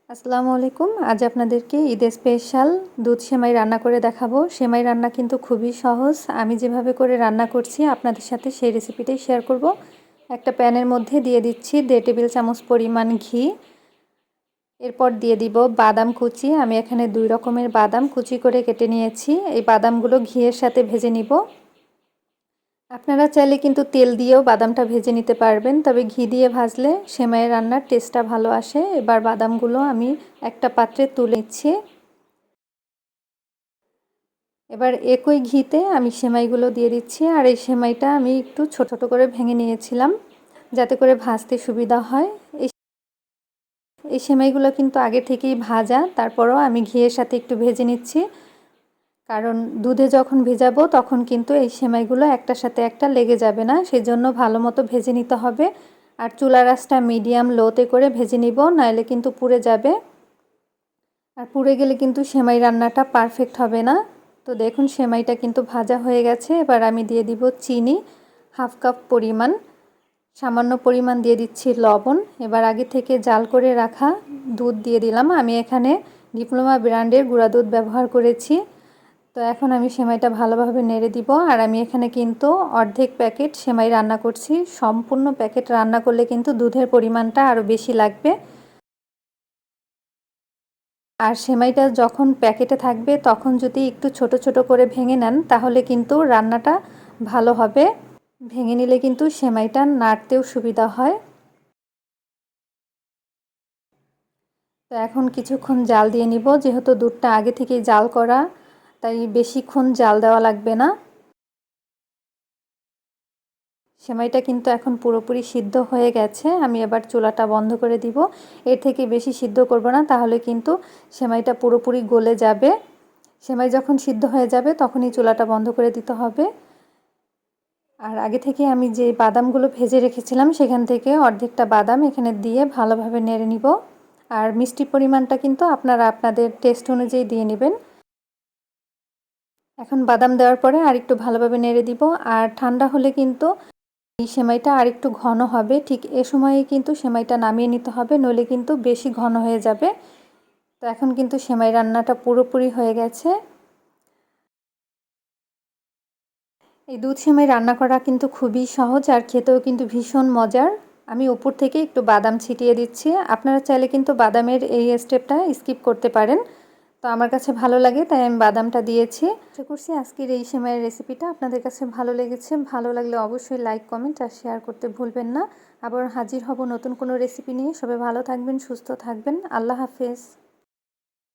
আসসালামু আলাইকুম। আজ আপনাদেরকে ঈদের স্পেশাল দুধ সেমাই রান্না করে দেখাবো। সেমাই রান্না কিন্তু খুবই সহজ। আমি যেভাবে করে রান্না করছি আপনাদের সাথে সেই রেসিপিটাই শেয়ার করব। একটা প্যানের মধ্যে দিয়ে দিচ্ছি 1.5 টেবিল চামচ পরিমাণ ঘি। এরপর দিয়ে দিব বাদাম কুচি। আমি এখানে 2 রকমের বাদাম কুচি করে কেটে নিয়েছি। এই বাদামগুলো ঘিয়ের সাথে ভেজে নিব। আপনারা চাইলে কিন্তু তেল দিয়েও বাদামটা ভেজে নিতে পারবেন, তবে ঘি দিয়ে ভাজলে সেমাইয়ের রান্নার টেস্টটা ভালো আসে। এবার বাদামগুলো আমি একটা পাত্রে তুলে নিচ্ছি। এবার একই ঘিতে আমি সেমাইগুলো দিয়ে দিচ্ছি, আর এই সেমাইটা আমি একটু ছোট ছোট করে ভেঙে নিয়েছিলাম যাতে করে ভাজতে সুবিধা হয়। এই সেমাইগুলো কিন্তু আগে থেকেই ভাজা, তারপরও আমি ঘিয়ের সাথে একটু ভেজে নিচ্ছি, কারণ দুধে যখন ভেজাবো তখন কিন্তু এই সেমাইগুলো একটার সাথে একটা লেগে যাবে না, সেজন্য ভালো মতো ভেজে নিতে হবে। আর চুলার আঁচটা মিডিয়াম লোতে করে ভেজে নিব, নাহলে কিন্তু পুড়ে যাবে। আর পুড়ে গেলে কিন্তু সেমাই রান্নাটা পারফেক্ট হবে না। তো দেখুন সেমাইটা কিন্তু ভাজা হয়ে গেছে। এবার আমি দিয়ে দিব চিনি 1/2 কাপ পরিমাণ, সামান্য পরিমাণ দিয়ে দিচ্ছি লবণ। এবার আগে থেকে জাল করে রাখা দুধ দিয়ে দিলাম। আমি এখানে ডিপ্লোমা ব্র্যান্ডের গুঁড়া দুধ ব্যবহার করেছি। তো এখন আমি সেমাইটা ভালোভাবে নেড়ে দিব। আর আমি এখানে কিন্তু অর্ধেক প্যাকেট সেমাই রান্না করছি। সম্পূর্ণ প্যাকেট রান্না করলে কিন্তু দুধের পরিমাণটা আরও বেশি লাগবে। আর সেমাইটা যখন প্যাকেটে থাকবে তখন যদি একটু ছোট ছোট করে ভেঙে নেন তাহলে কিন্তু রান্নাটা ভালো হবে। ভেঙে নিলে কিন্তু সেমাইটা নাড়তেও সুবিধা হয়। তো এখন কিছুক্ষণ জাল দিয়ে নিব, যেহেতু দুধটা আগে থেকেই জাল করা তাই বেশিক্ষণ জাল দেওয়া লাগবে না। সেমাইটা কিন্তু এখন পুরোপুরি সিদ্ধ হয়ে গেছে। আমি এবার চুলাটা বন্ধ করে দিব। এর থেকে বেশি সিদ্ধ করব না, তাহলে কিন্তু সেমাইটা পুরোপুরি গলে যাবে। সেমাই যখন সিদ্ধ হয়ে যাবে তখনই চুলাটা বন্ধ করে দিতে হবে। আর আগে থেকে আমি যে বাদামগুলো ভেজে রেখেছিলাম সেখান থেকে অর্ধেকটা বাদাম এখানে দিয়ে ভালোভাবে নেড়ে নিব। আর মিষ্টির পরিমাণটা কিন্তু আপনারা আপনাদের টেস্ট অনুযায়ী দিয়ে নেবেন। এখন বাদাম দেওয়ার পরে আরেকটু ভালোভাবে নেড়ে দিব। আর ঠান্ডা হলে কিন্তু এই সেমাইটা আরেকটু ঘন হবে। ঠিক এ সময়ে কিন্তু সেমাইটা নামিয়ে নিতে হবে, নইলে কিন্তু বেশি ঘন হয়ে যাবে। তো এখন কিন্তু সেমাই রান্নাটা পুরোপুরি হয়ে গেছে। এই দুধ সেমাই রান্না করা কিন্তু খুবই সহজ, আর খেতেও কিন্তু ভীষণ মজার। আমি উপর থেকে একটু বাদাম ছিটিয়ে দিচ্ছি। আপনারা চাইলে কিন্তু বাদামের এই স্টেপটা স্কিপ করতে পারেন। তো আমার কাছে ভালো লাগে তাই আমি বাদামটা দিয়েছি। আশা করছি আজকের এই সেমাইয়ের রেসিপিটা আপনাদের কাছে ভালো লেগেছে। ভালো লাগলে অবশ্যই লাইক, কমেন্ট আর শেয়ার করতে ভুলবেন না। আবার হাজির হব নতুন কোনো রেসিপি নিয়ে। সবাই ভালো থাকবেন, সুস্থ থাকবেন। আল্লাহ হাফেজ।